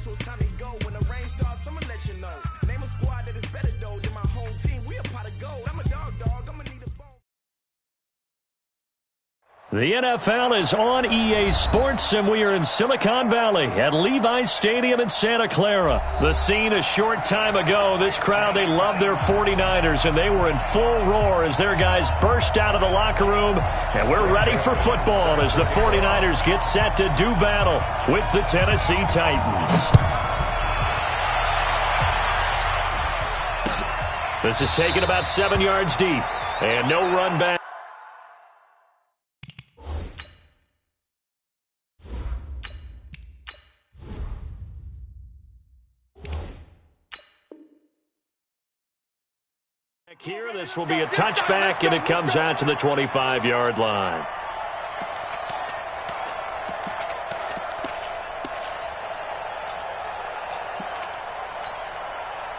so it's time to go. When the rain starts, I'ma let you know. Name a squad that is better though than my home team. We a pot of gold. I'm a dog. I'ma need a bone. The NFL is on EA Sports, and we are in Silicon Valley at Levi's Stadium in Santa Clara. The scene a short time ago. This crowd, they love their 49ers, and they were in full roar as their guys burst out of the locker room. And we're ready for football as the 49ers get set to do battle with the Tennessee Titans. This is taken about 7 yards deep, and no run back. Here, this will be a touchback, and it comes out to the 25-yard line.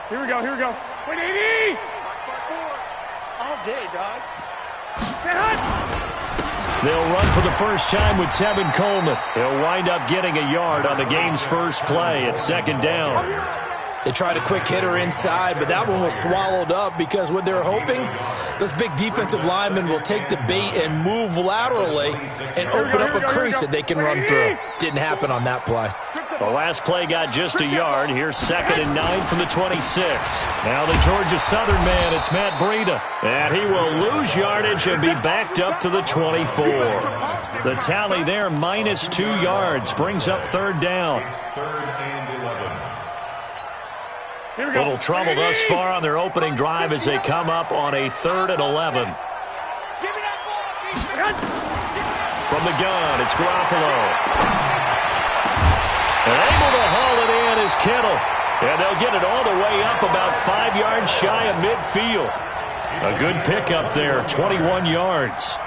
Here we go. Wait, 80! All day, dog. They'll run for the first time with Tevin Coleman. He'll wind up getting a yard on the game's first play. It's second down. They tried a quick hitter inside, but that one was swallowed up because what they're hoping, those big defensive linemen will take the bait and move laterally and open up a crease that they can run through. Didn't happen on that play. The last play got just a yard. Here's 2nd and 9 from the 26. Now the Georgia Southern man, it's Matt Breida. And he will lose yardage and be backed up to the 24. The tally there, -2 yards, brings up 3rd down. Little trouble thus far on their opening drive as they come up on a 3rd and 11. From the gun, it's Garoppolo. And able to haul it in is Kittle. And they'll get it all the way up about 5 yards shy of midfield. A good pickup there, 21 yards.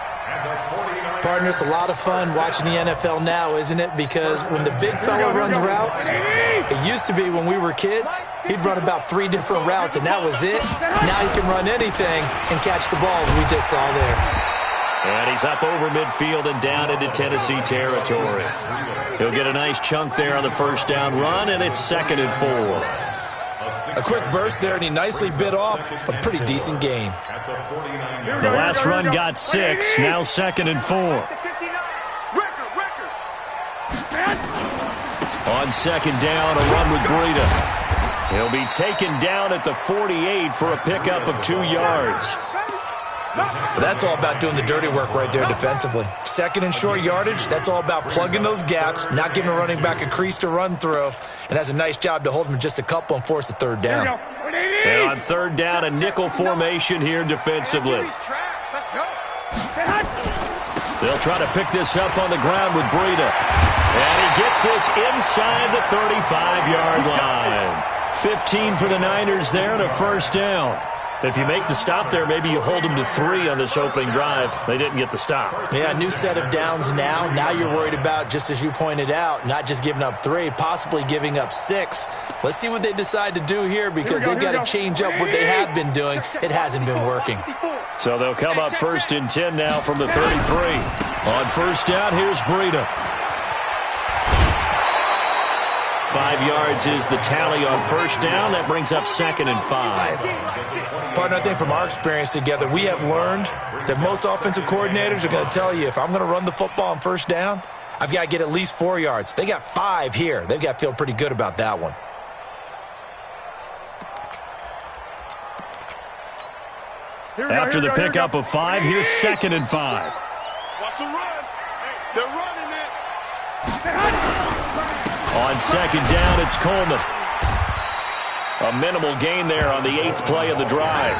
Partner, it's a lot of fun watching the NFL now, isn't it? Because when the big fella runs routes, it used to be when we were kids, he'd run about 3 different routes, and that was it. Now he can run anything and catch the balls we just saw there. And he's up over midfield and down into Tennessee territory. He'll get a nice chunk there on the first down run, and it's 2nd and 4. A quick burst there, and he nicely bit off a pretty decent gain. The last run got 6, now 2nd and 4. On 2nd down, a run with Breida. He'll be taken down at the 48 for a pickup of 2 yards. But that's all about doing the dirty work right there defensively. 2nd and short yardage, that's all about plugging those gaps, not giving a running back a crease to run through, and has a nice job to hold him just a couple and force a 3rd down. And on 3rd down, a nickel formation here defensively. They'll try to pick this up on the ground with Breida. And he gets this inside the 35-yard line. 15 for the Niners there and a 1st down. If you make the stop there, maybe you hold them to 3 on this opening drive. They didn't get the stop. Yeah, new set of downs now. Now you're worried about, just as you pointed out, not just giving up 3, possibly giving up 6. Let's see what they decide to do here because they've got to change up what they have been doing. It hasn't been working. So they'll come up 1st and 10 now from the 33. On 1st down, here's Breida. 5 yards is the tally on 1st down. That brings up 2nd and 5. Partner, I think from our experience together, we have learned that most offensive coordinators are going to tell you, if I'm going to run the football on 1st down, I've got to get at least 4 yards. They got 5 here. They've got to feel pretty good about that one. After the pickup of 5, here's 2nd and 5. Watch the run. They're running it. On 2nd down, it's Coleman. A minimal gain there on the 8th play of the drive.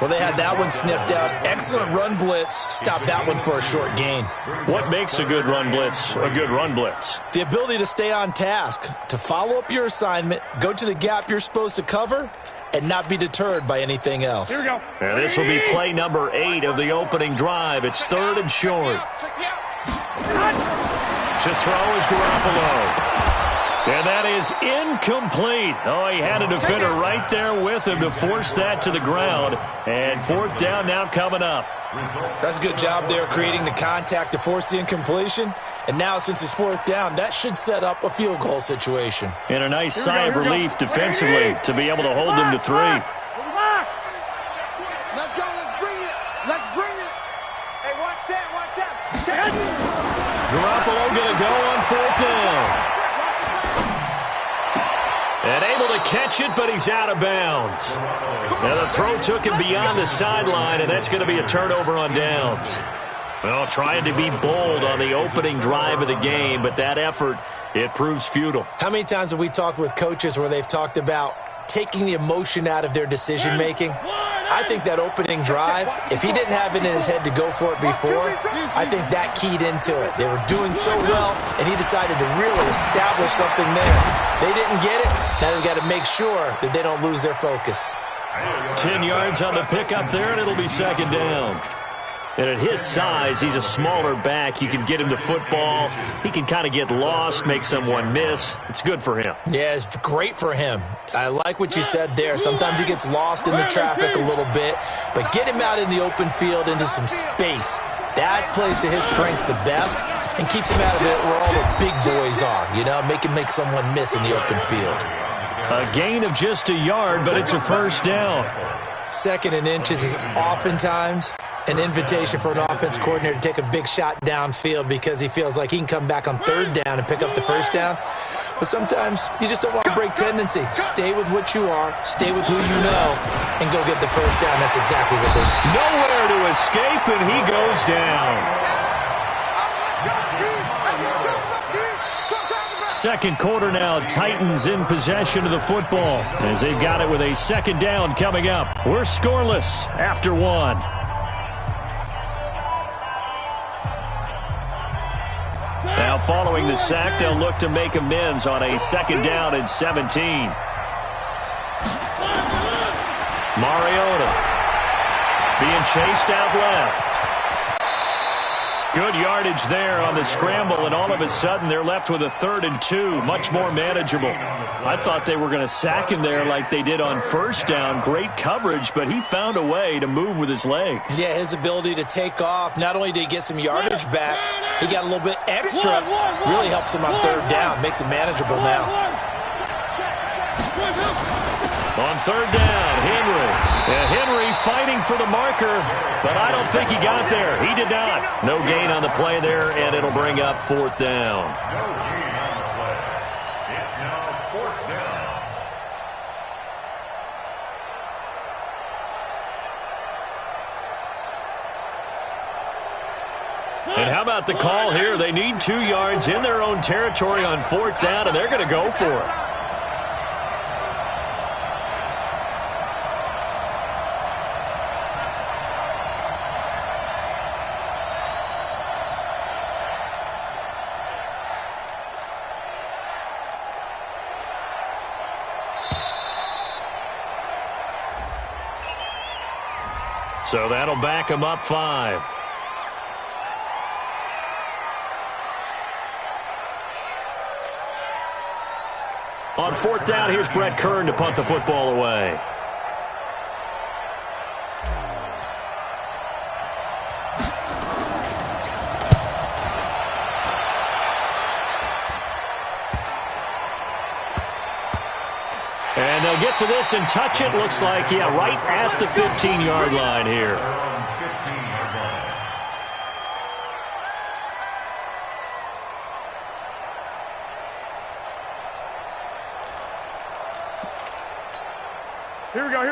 Well, they had that one sniffed out. Excellent run blitz. Stopped that one for a short gain. What makes a good run blitz a good run blitz? The ability to stay on task, to follow up your assignment, go to the gap you're supposed to cover, and not be deterred by anything else. Here we go. And this will be play number 8 of the opening drive. It's 3rd and short. To throw is Garoppolo. And that is incomplete. Oh, he had a defender right there with him to force that to the ground. And fourth down now coming up. That's a good job there creating the contact to force the incompletion. And now since it's fourth down, that should set up a field goal situation. And a nice sigh of relief defensively to be able to hold them to 3. Let's go. Let's bring it. Let's bring it. Hey, watch that. Garoppolo going to go on fourth down. And able to catch it, but he's out of bounds. Now the throw took him beyond the sideline, and that's going to be a turnover on downs. Well, trying to be bold on the opening drive of the game, but that effort, it proves futile. How many times have we talked with coaches where they've talked about taking the emotion out of their decision-making? I think that opening drive, if he didn't have it in his head to go for it before, I think that keyed into it. They were doing so well, and he decided to really establish something there. They didn't get it. Now they've got to make sure that they don't lose their focus. 10 yards on the pickup there, and it'll be second down. And at his size, he's a smaller back. You can get him to football. He can kind of get lost, make someone miss. It's good for him. Yeah, it's great for him. I like what you said there. Sometimes he gets lost in the traffic a little bit, but get him out in the open field into some space. That plays to his strengths the best and keeps him out of it where all the big boys are, you know, make someone miss in the open field. A gain of just a yard, but it's a first down. Second and inches is oftentimes an invitation for an offense coordinator to take a big shot downfield because he feels like he can come back on third down and pick up the first down. But sometimes you just don't want to break tendency. Stay with what you are, stay with who you know, and go get the first down. That's exactly what they're doing. Nowhere to escape, and he goes down. Second quarter now, Titans in possession of the football as they've got it with a second down coming up. We're scoreless after 1. Now following the sack, they'll look to make amends on a second down and 17. Mariota being chased out left. Good yardage there on the scramble, and all of a sudden they're left with a 3rd and 2, much more manageable. I thought they were going to sack him there like they did on first down. Great coverage, but he found a way to move with his legs. Yeah, his ability to take off, not only did he get some yardage back, he got a little bit extra. Really helps him on third down, makes it manageable now. On third down, Henry. And Henry fighting for the marker, but I don't think he got there. He did not. No gain on the play there, and it'll bring up fourth down. It's now fourth down. And how about the call here? They need 2 yards in their own territory on fourth down, and they're going to go for it. So that'll back him up 5. On fourth down, here's Brett Kern to punt the football away. And they'll get to this and touch it. Looks like, yeah, right at the 15-yard line here.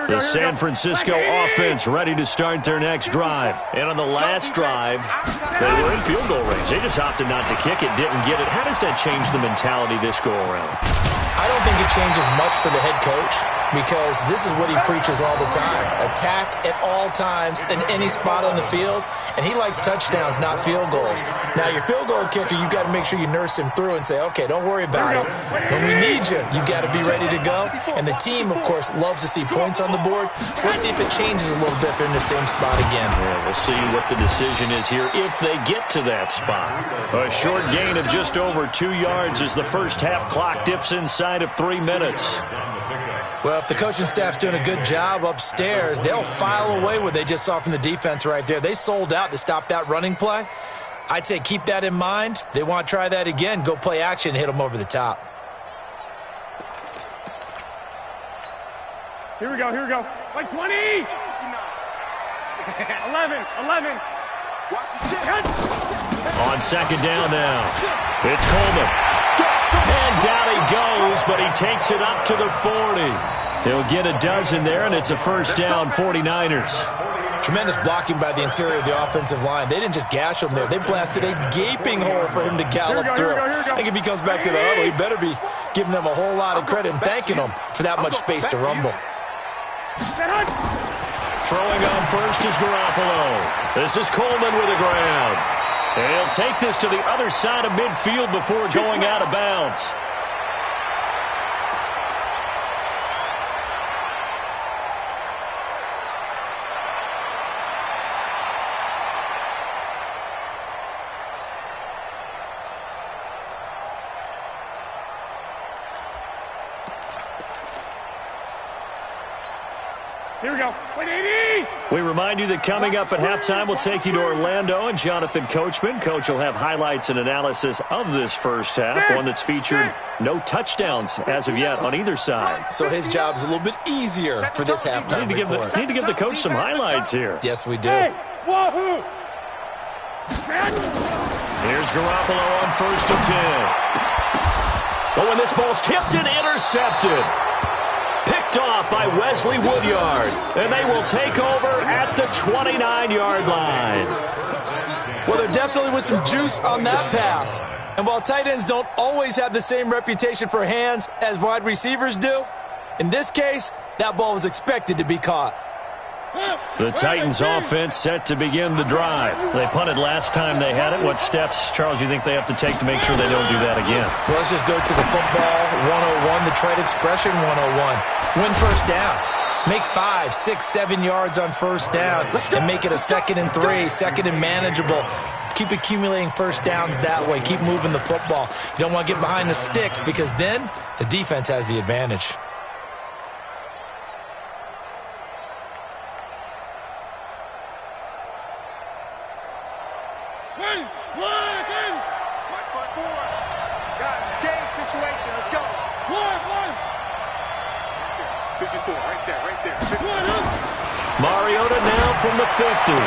The San Francisco offense ready to start their next drive. And on the last drive, they were in field goal range. They just opted not to kick it, didn't get it. How does that change the mentality this go-around? I don't think it changes much for the head coach. because this is what he preaches all the time. Attack at all times in any spot on the field, and he likes touchdowns, not field goals. Now, your field goal kicker, you got to make sure you nurse him through and say, okay, don't worry about it. When we need you, you got to be ready to go. And the team, of course, loves to see points on the board. So let's see if it changes a little bit if they're in the same spot again. Yeah, we'll see what the decision is here if they get to that spot. A short gain of just over 2 yards as the first half clock dips inside of 3 minutes. Well, if the coaching staff's doing a good job upstairs, they'll file away what they just saw from the defense right there. They sold out to stop that running play. I'd say keep that in mind. They want to try that again. Go play action, hit them over the top. Here we go, here we go. Like 20! 11, 11. On second down now, it's Coleman. And down he goes, but he takes it up to the 40. They'll get a dozen there, and it's a first down, 49ers. Tremendous blocking by the interior of the offensive line. They didn't just gash him there. They blasted a gaping hole for him to gallop through. I think if he comes back to the huddle, he better be giving them a whole lot of credit and thanking them for that much space to rumble. Throwing on first is Garoppolo. This is Coleman with the ground. And he'll take this to the other side of midfield before going out of bounds. Here we go. 180! We remind you that coming up at halftime, we'll take you to Orlando and Jonathan Coachman. Coach will have highlights and analysis of this first half, one that's featured no touchdowns as of yet on either side. So his job's a little bit easier for this halftime report. Need to give the coach some highlights here. Yes, we do. Hey, wahoo! Here's Garoppolo on first and 10. Oh, and this ball's tipped and intercepted. Picked off by Wesley Woodyard. And they will take over at the 29-yard line. Well, there definitely was some juice on that pass. And while tight ends don't always have the same reputation for hands as wide receivers do, in this case, that ball was expected to be caught. The Titans offense set to begin the drive. They punted last time they had it. What steps, Charles, you think they have to take to make sure they don't do that again? Well, let's just go to the football 101, the trade expression 101. Win first down. Make 5, 6, 7 yards on first down and make it a 2nd and 3, 2nd and manageable. Keep accumulating first downs that way. Keep moving the football. You don't want to get behind the sticks because then the defense has the advantage. Mariota now from the 50.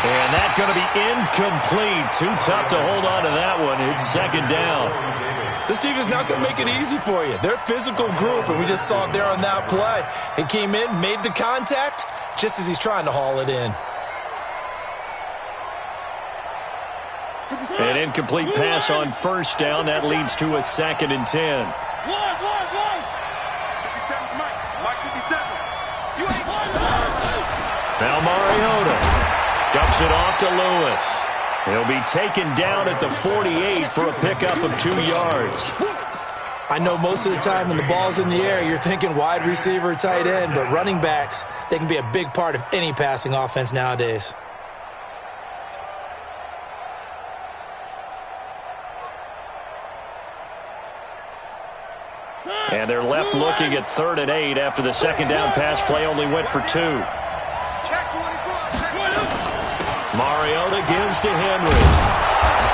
And that's going to be incomplete. Too tough to hold on to that one. It's second down. This defense is not going to make it easy for you. They're a physical group, and we just saw it there on that play. He came in, made the contact, just as he's trying to haul it in. An incomplete pass on first down. That leads to a 2nd and 10. Now Mariota dumps it off to Lewis. He'll be taken down at the 48 for a pickup of 2 yards. I know most of the time when the ball's in the air, you're thinking wide receiver, tight end, but running backs, they can be a big part of any passing offense nowadays. And they're left looking at 3rd and 8 after the second down pass play only went for 2. Mariota gives to Henry.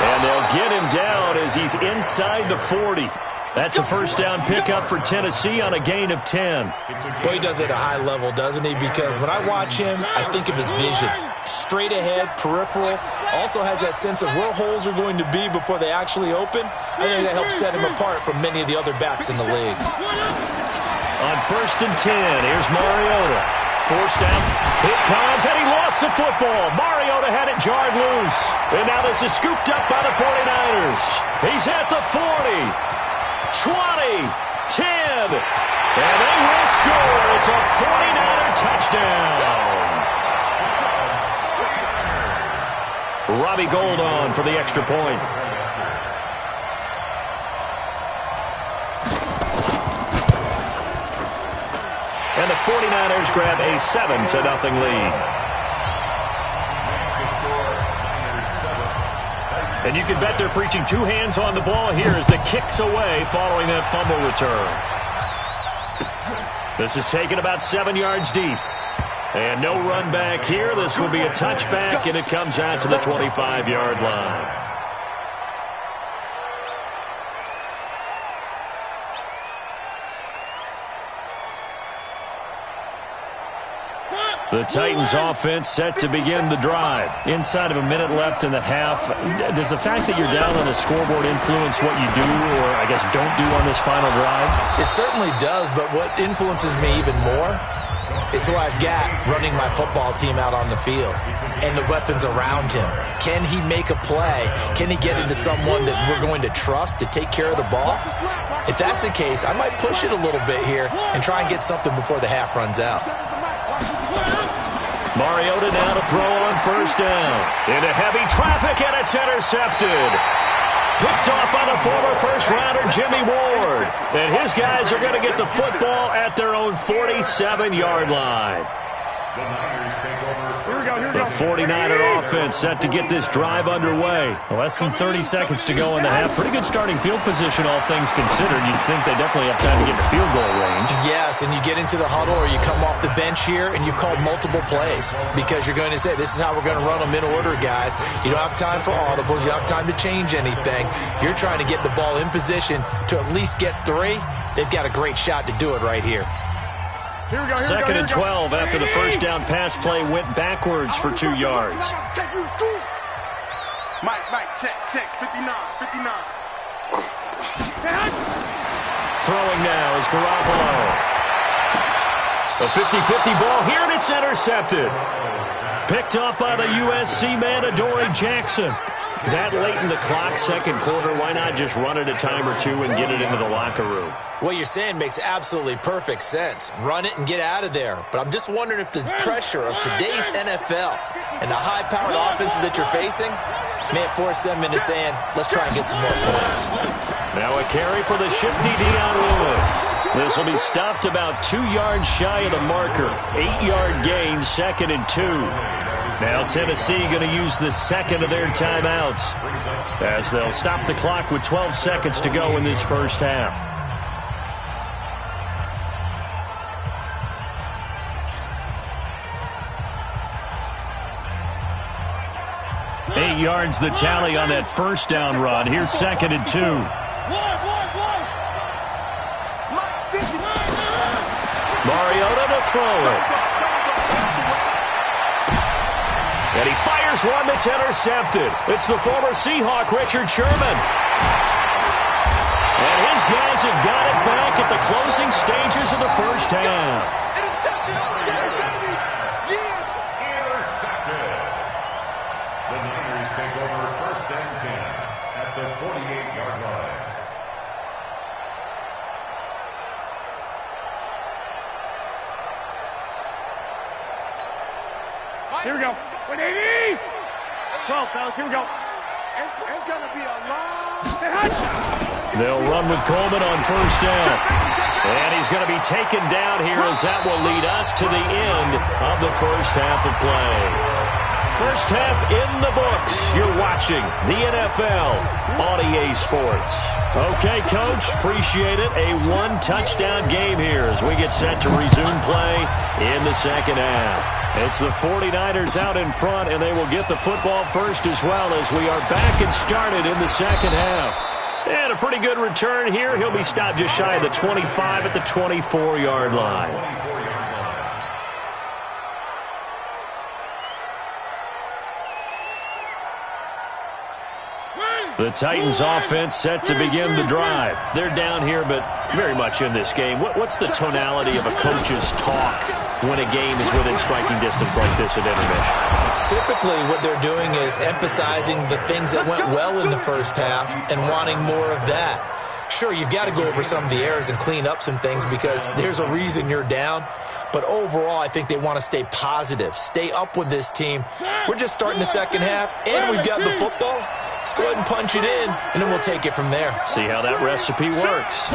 And they'll get him down as he's inside the 40. That's a first down pickup for Tennessee on a gain of 10. Boy, he does it at a high level, doesn't he? Because when I watch him, I think of his vision. Straight ahead, peripheral. Also has that sense of where holes are going to be before they actually open. I think that helps set him apart from many of the other backs in the league. On 1st and 10, here's Mariota. Forced out. It comes, and he lost the football. Mariota had it jarred loose. And now this is scooped up by the 49ers. He's at the 40. 20, 10, and they will score. It's a 49er touchdown. Robbie Gould on for the extra point. And the 49ers grab a 7-0 lead. And you can bet they're preaching two hands on the ball here as the kick's away following that fumble return. This is taken about 7 yards deep. And no run back here. This will be a touchback, and it comes out to the 25-yard line. The Titans offense set to begin the drive. Inside of a minute left in the half, does the fact that you're down on the scoreboard influence what you do or, I guess, don't do on this final drive? It certainly does, but what influences me even more is who I've got running my football team out on the field and the weapons around him. Can he make a play? Can he get into someone that we're going to trust to take care of the ball? If that's the case, I might push it a little bit here and try and get something before the half runs out. Mariota now to throw on first down. Into heavy traffic, and it's intercepted. Picked off by the former first-rounder Jimmy Ward. And his guys are going to get the football at their own 47-yard line. The 49er offense set to get this drive underway. Less than 30 seconds to go in the half. Pretty good starting field position, all things considered. You'd think they definitely have time to get to field goal range. Yes, and you get into the huddle or you come off the bench here and you've called multiple plays because you're going to say, this is how we're going to run them in order, guys. You don't have time for audibles. You don't have time to change anything. You're trying to get the ball in position to at least get 3. They've got a great shot to do it right here. Second and 12 after the first down pass play went backwards for 2 yards. Mike, check, 59. Throwing now is Garoppolo. A 50-50 ball here, and it's intercepted. Picked up by the USC man, Adoree Jackson. That late in the clock, second quarter, why not just run it a time or two and get it into the locker room? What you're saying makes absolutely perfect sense. Run it and get out of there. But I'm just wondering if the pressure of today's NFL and the high-powered offenses that you're facing may force them into saying, let's try and get some more points. Now a carry for the shifty Dion Lewis. This will be stopped about 2 yards shy of the marker. 8-yard gain, second and 2. Now Tennessee going to use the second of their timeouts as they'll stop the clock with 12 seconds to go in this first half. Eight yards the tally on that first down run. Here's second and 2. Mariota to throw it. And he fires one that's intercepted. It's the former Seahawk, Richard Sherman. And his guys have got it back at the closing stages of the first half. Intercepted. The Niners take over first and 10 at the 48-yard line. Here we go. 180! 12, fellas, here we go. It's going to be a long... They'll run with Coleman on first down. And he's going to be taken down here as that will lead us to the end of the first half of play. First half in the books. You're watching the NFL on EA Sports. Okay, Coach, appreciate it. A one-touchdown game here as we get set to resume play in the second half. It's the 49ers out in front, and they will get the football first as well as we are back and started in the second half. And a pretty good return here. He'll be stopped just shy of the 25 at the 24-yard line. The Titans offense set to begin the drive. They're down here, but very much in this game. What's the tonality of a coach's talk when a game is within striking distance like this at intermission? Typically, what they're doing is emphasizing the things that went well in the first half and wanting more of that. Sure, you've got to go over some of the errors and clean up some things because there's a reason you're down. But overall, I think they want to stay positive, stay up with this team. We're just starting the second half, and we've got the football. Let's go ahead and punch it in, and then we'll take it from there. See how that recipe works.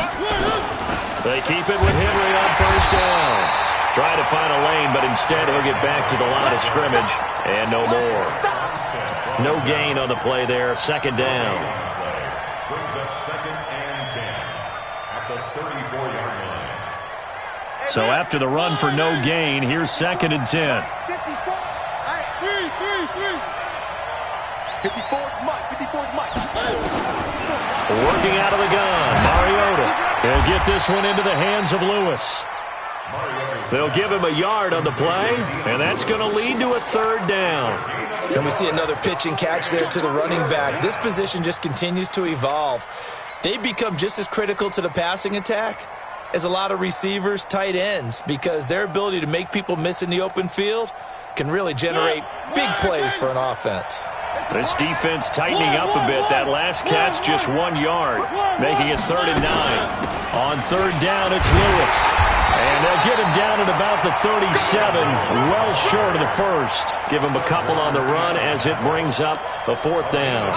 They keep it with Henry on first down. Trying to find a lane, but instead he'll get back to the line of scrimmage, and no more. No gain on the play there, second down. Brings up 2nd and 10 at the 34-yard line. So after the run for no gain, here's 2nd and 10. 54's Mike. 54's Mike. Working out of the gun, Mariota. He'll get this one into the hands of Lewis. They'll give him a yard on the play, and that's going to lead to a 3rd down. And we see another pitch and catch there to the running back. This position just continues to evolve. They become just as critical to the passing attack as a lot of receivers, tight ends, because their ability to make people miss in the open field can really generate big plays for an offense. This defense tightening up a bit. That last catch just 1 yard, making it 3rd and 9. On 3rd down, it's Lewis. And they'll get him down at about the 37, well short of the 1st. Give him a couple on the run as it brings up the 4th down.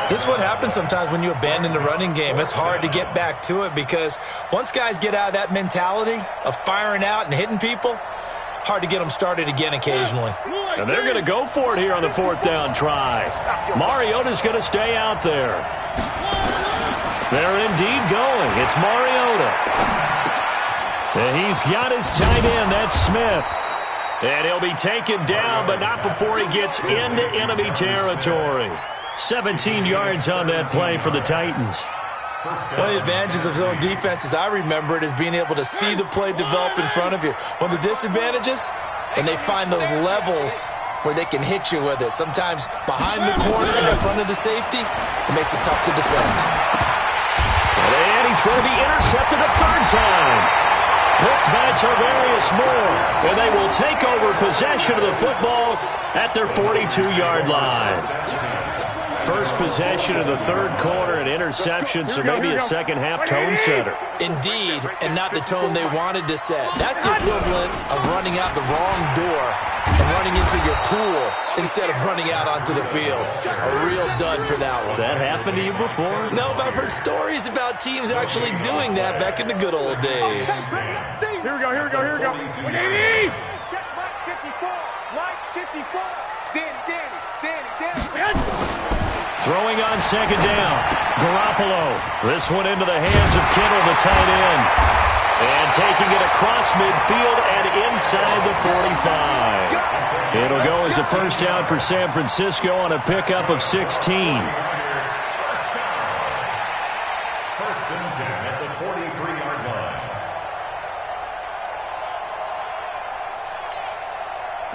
This is what happens sometimes when you abandon the running game. It's hard to get back to it because once guys get out of that mentality of firing out and hitting people, hard to get them started again occasionally. And they're going to go for it here on the 4th down try. Mariota's going to stay out there. They're indeed going. It's Mariota. And he's got his tight end. That's Smith. And he'll be taken down, but not before he gets into enemy territory. 17 yards on that play for the Titans. One of the advantages of zone defense, as I remember it, is being able to see the play develop in front of you. One of the disadvantages, when they find those levels where they can hit you with it. Sometimes behind the corner and in front of the safety, it makes it tough to defend. And he's going to be intercepted a 3rd time. Picked by Tarvarius Moore, and they will take over possession of the football at their 42-yard line. First possession of the 3rd quarter, an interception, so maybe a second-half tone setter. Indeed, and not the tone they wanted to set. That's the equivalent of running out the wrong door and running into your pool instead of running out onto the field. A real dud for that one. Has that happened to you before? No, but I've heard stories about teams actually doing that back in the good old days. Here we go. 180! Check Mike 54. Mike 54. Danny. Throwing on 2nd down. Garoppolo. This one into the hands of Kittle, the tight end. And taking it across midfield and inside the 45. It'll go as a 1st down for San Francisco on a pickup of 16. 1st and 10 at the 43-yard line.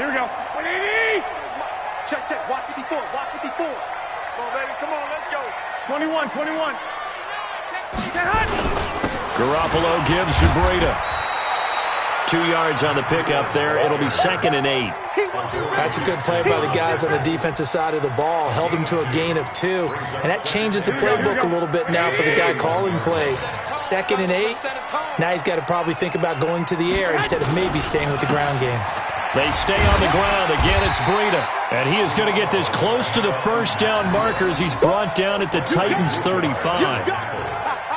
Here we go. 180! Check. Watch 54. Watch 54. Come on, baby. Come on. Let's go. 21. Garoppolo gives to Breida. 2 yards on the pickup there. It'll be 2nd and 8. That's a good play by the guys on the defensive side of the ball. Held him to a gain of 2. And that changes the playbook a little bit now for the guy calling plays. 2nd and 8. Now he's got to probably think about going to the air instead of maybe staying with the ground game. They stay on the ground. Again, it's Breida. And he is going to get this close to the 1st down markers. He's brought down at the Titans' 35.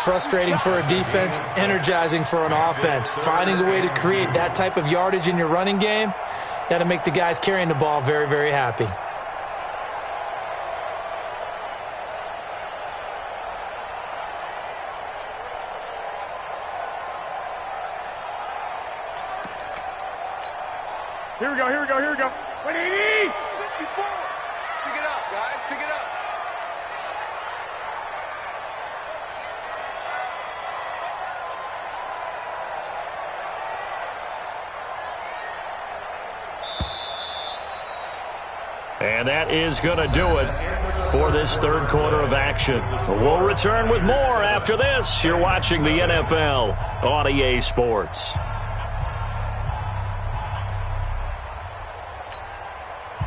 Frustrating for a defense, energizing for an offense. Finding a way to create that type of yardage in your running game, that'll make the guys carrying the ball very, very happy. Here we go. 180! 54. Pick it up, guys. Pick it up. And that is going to do it for this 3rd quarter of action. We'll return with more after this. You're watching the NFL on EA Sports.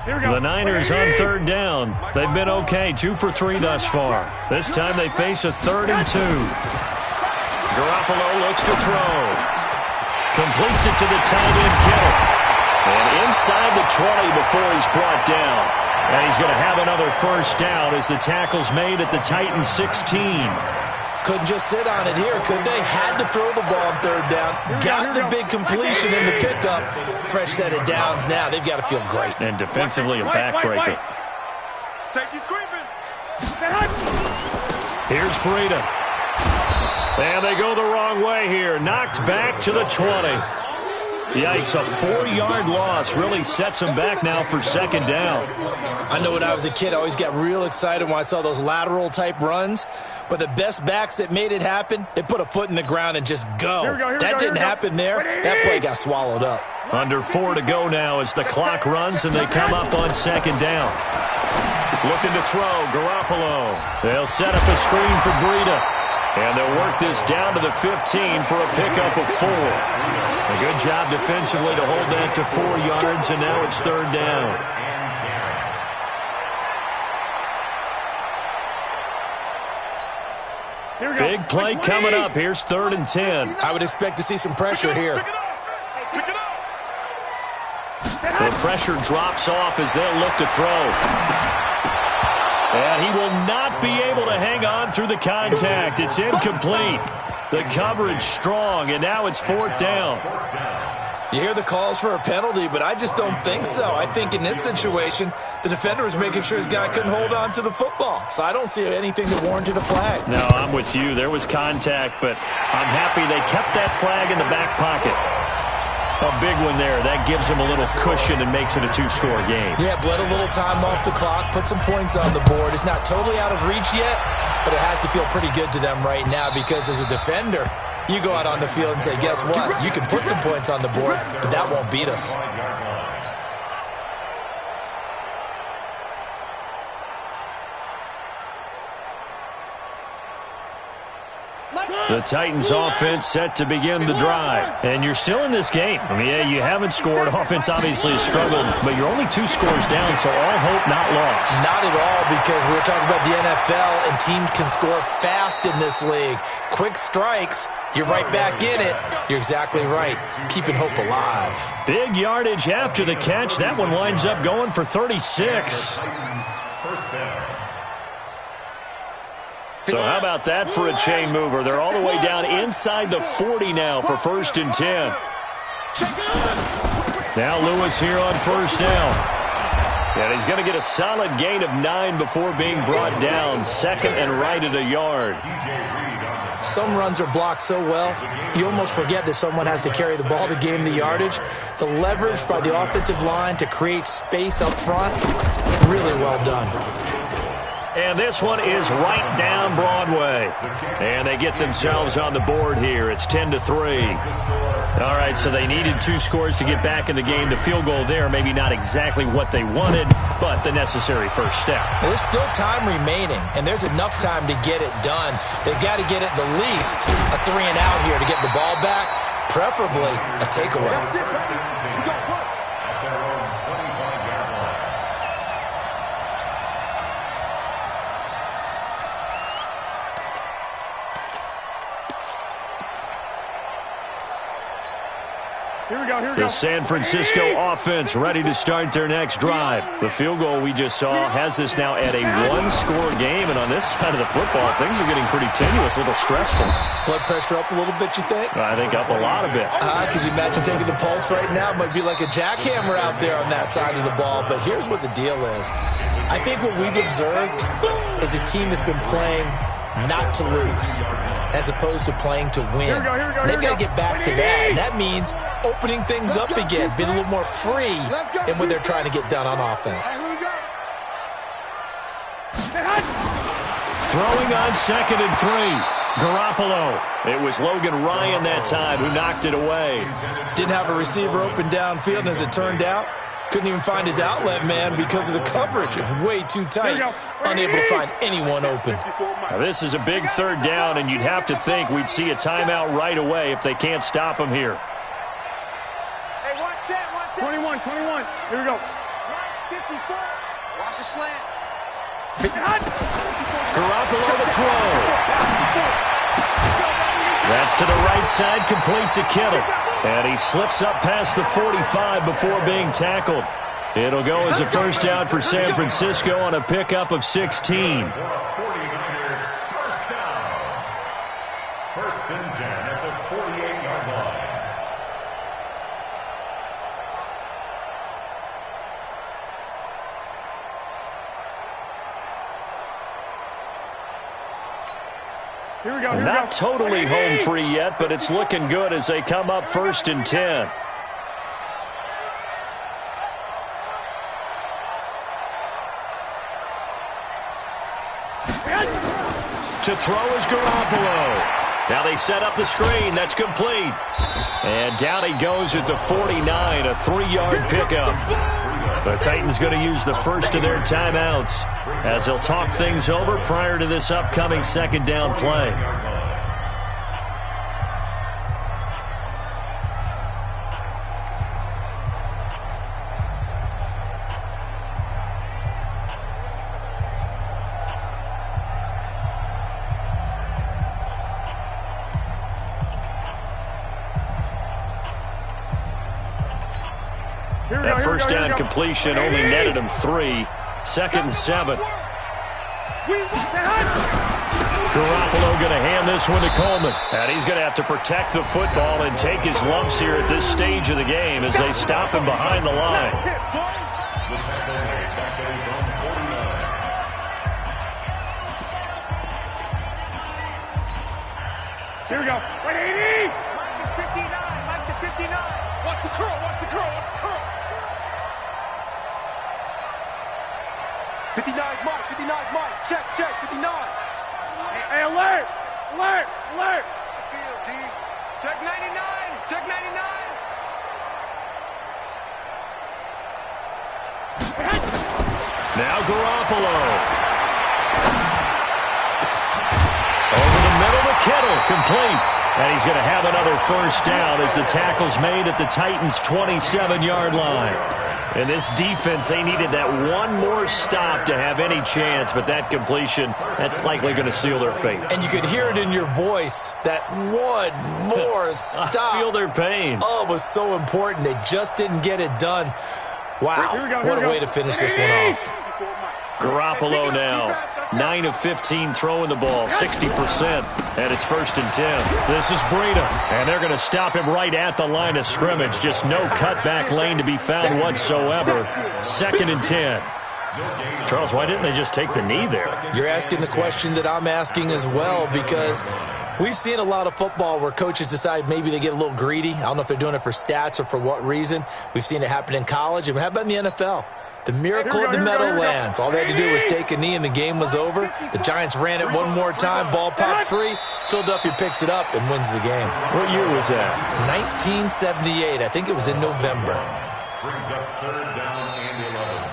The Niners on 3rd down. They've been okay, 2 for 3 thus far. This time they face a 3rd and 2. Garoppolo looks to throw. Completes it to the tight end, Kittle. And inside the 20 before he's brought down. And he's going to have another first down as the tackle's made at the Titans 16. Couldn't just sit on it here, could they? Had to throw the ball on third down. Got the big completion in the pickup. Fresh set of downs now. They've got to feel great. And defensively, a backbreaker. Safety's creeping. Here's Breida. And they go the wrong way here. Knocked back to the 20. Yikes, a 4-yard loss really sets them back now for second down. I know when I was a kid, I always got real excited when I saw those lateral-type runs. But the best backs that made it happen, they put a foot in the ground and just go. That didn't happen there. That play got swallowed up. Under 4 to go now as the clock runs and they come up on second down. Looking to throw, Garoppolo. They'll set up a screen for Breida. And they'll work this down to the 15 for a pickup of 4. A good job defensively to hold that to 4 yards, and now it's third down. Big play coming up. Here's 3rd and 10. I would expect to see some pressure here. The pressure drops off as they'll look to throw. And he will not be able to hang on through the contact. It's incomplete. The coverage strong, and now it's 4th down. You hear the calls for a penalty, but I just don't think so. I think in this situation, the defender was making sure his guy couldn't hold on to the football. So I don't see anything that warranted a flag. No, I'm with you. There was contact, but I'm happy they kept that flag in the back pocket. A big one there. That gives them a little cushion and makes it a 2-score game. Yeah, bled a little time off the clock, put some points on the board. It's not totally out of reach yet, but it has to feel pretty good to them right now because as a defender, you go out on the field and say, guess what? You can put some points on the board, but that won't beat us. The Titans offense set to begin the drive. And you're still in this game. I mean, yeah, you haven't scored. Offense obviously has struggled, but you're only 2 scores down, so all hope not lost. Not at all, because we were talking about the NFL, and teams can score fast in this league. Quick strikes, you're right back in it. You're exactly right. Keeping hope alive. Big yardage after the catch. That one winds up going for 36. First down. So how about that for a chain mover? They're all the way down inside the 40 now for 1st and 10. Now Lewis here on 1st down. And he's going to get a solid gain of 9 before being brought down. 2nd and right at a yard. Some runs are blocked so well, you almost forget that someone has to carry the ball to gain the yardage. The leverage by the offensive line to create space up front, really well done. And this one is right down Broadway. And they get themselves on the board here. It's 10-3. All right, so they needed 2 scores to get back in the game. The field goal there, maybe not exactly what they wanted, but the necessary first step. There's still time remaining, and there's enough time to get it done. They've got to get at the least a 3-and-out here to get the ball back, preferably a takeaway. The San Francisco offense ready to start their next drive. The field goal we just saw has us now at a 1-score game, and on this side of the football, things are getting pretty tenuous, a little stressful. Blood pressure up a little bit, you think? I think up a lot of it. Could you imagine taking the pulse right now? It might be like a jackhammer out there on that side of the ball, but here's what the deal is. I think what we've observed is a team that's been playing not to lose, as opposed to playing to win. They've got to get back to that, and that means opening things up again, being a little more free in what they're trying to get done on offense. Throwing on 2nd and 3. Garoppolo. It was Logan Ryan that time who knocked it away. Didn't have a receiver open downfield, and as it turned out, couldn't even find his outlet man because of the coverage. It was way too tight. Unable to find anyone open. Now this is a big 3rd down, and you'd have to think we'd see a timeout right away if they can't stop him here. Hey, one set. 21. Here we go. 54. Watch the slant. Garoppolo to throw. That's to the right side, complete to Kittle. And he slips up past the 45 before being tackled. It'll go as a first down for San Francisco on a pickup of 16. First and 10 at the 48-yard line. Here we go. Not totally home free yet, but it's looking good as they come up first and 10. To throw is Garoppolo. Now they set up the screen. That's complete. And down he goes at the 49, a 3-yard pickup. The Titans going to use the first of their timeouts as they'll talk things over prior to this upcoming second down play. That first down completion only netted him 3. Second and 7. Garoppolo going to hand this one to Coleman. And he's going to have to protect the football and take his lumps here at this stage of the game as they stop him behind the line. Here we go. 180. Mike is 59. Mike to 59. Watch the curl. Watch the curl. Watch the curl. 59 Mike. 59 Mike. Check. 59. Hey, alert. Alert. Field, D. Check 99. Check 99. Now Garoppolo. Over the middle to Kittle, complete. And he's going to have another first down as the tackle's made at the Titans' 27-yard line. And this defense, they needed that one more stop to have any chance, but that completion, that's likely going to seal their fate. And you could hear it in your voice, that one more stop. I feel their pain. Oh, it was so important. They just didn't get it done. Wow, what a way to finish this one off. Garoppolo now, 9 of 15 throwing the ball, 60%, and it's first and 10. This is Breida, and they're going to stop him right at the line of scrimmage. Just no cutback lane to be found whatsoever. Second and 10. Charles, why didn't they just take the knee there? You're asking the question that I'm asking as well, because we've seen a lot of football where coaches decide maybe they get a little greedy. I don't know if they're doing it for stats or for what reason. We've seen it happen in college, and how about in the NFL? The miracle of the Meadowlands. All they had to do was take a knee and the game was over. The Giants ran it one more time. Ball popped free. Philadelphia picks it up and wins the game. What year was that? 1978. I think it was in November. Brings up third down and 11.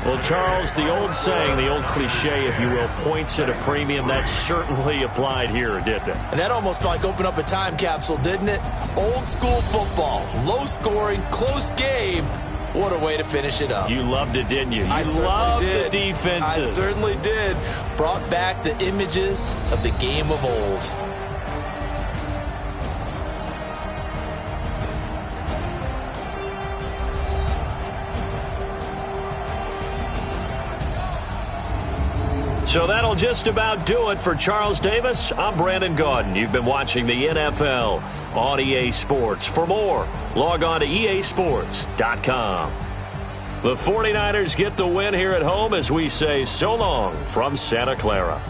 Well, Charles, the old saying, the old cliche, if you will, points at a premium, that certainly applied here, didn't it? And that almost like opened up a time capsule, didn't it? Old school football. Low scoring, close game. What a way to finish it up. You loved it, didn't you? I loved did. The defenses. I certainly did. Brought back the images of the game of old. So that'll just about do it for Charles Davis. I'm Brandon Gaudin. You've been watching the NFL on EA Sports. For more, log on to easports.com. The 49ers get the win here at home as we say so long from Santa Clara.